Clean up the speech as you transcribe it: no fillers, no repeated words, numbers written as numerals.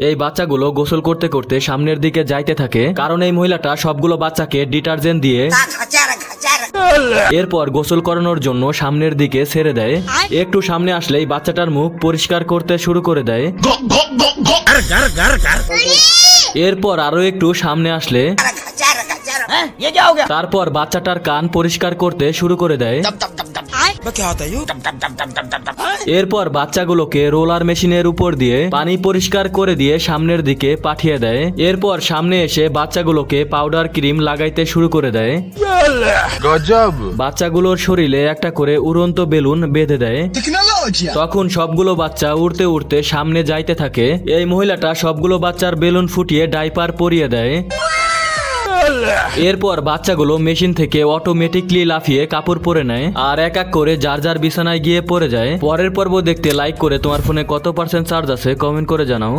এই বাচ্চাগুলো গোসল করতে করতে সামনের দিকে যাইতে থাকে, কারণ এই মহিলাটা সবগুলো বাচ্চাকে ডিটারজেন্ট দিয়ে এরপর গোসল করানোর জন্য সামনের দিকে ছেড়ে দেয়। একটু সামনে আসলেই বাচ্চাটার মুখ পরিষ্কার করতে শুরু করে দেয়। এরপর আরো একটু সামনে আসলে তারপর বাচ্চাটার কান পরিষ্কার করতে শুরু করে দেয়। এরপর বাচ্চাগুলোকে রোলার মেশিনের উপর দিয়ে পানি পরিষ্কার করে দিয়ে সামনের দিকে পাঠিয়ে দেয়। এরপর সামনে এসে বাচ্চাগুলোকে পাউডার ক্রিম লাগাইতে শুরু করে দেয়। বাচ্চাগুলোর শরীরে একটা করে উড়ন্ত বেলুন বেঁধে দেয়। তখন সবগুলো বাচ্চা উড়তে উড়তে সামনে যাইতে থাকে। এই মহিলাটা সবগুলো বাচ্চার বেলুন ফুটিয়ে ডাইপার পরিয়ে দেয়। এরপর বাচ্চাগুলো মেশিন থেকে অটোমেটিকলি লাফিয়ে কাপড় পরে নেয় আর এক এক করে যার যার বিছানায় গিয়ে পড়ে যায়। পরের পর্ব দেখতে লাইক করে তোমার ফোনে কত % চার্জ আছে কমেন্ট করে জানাও।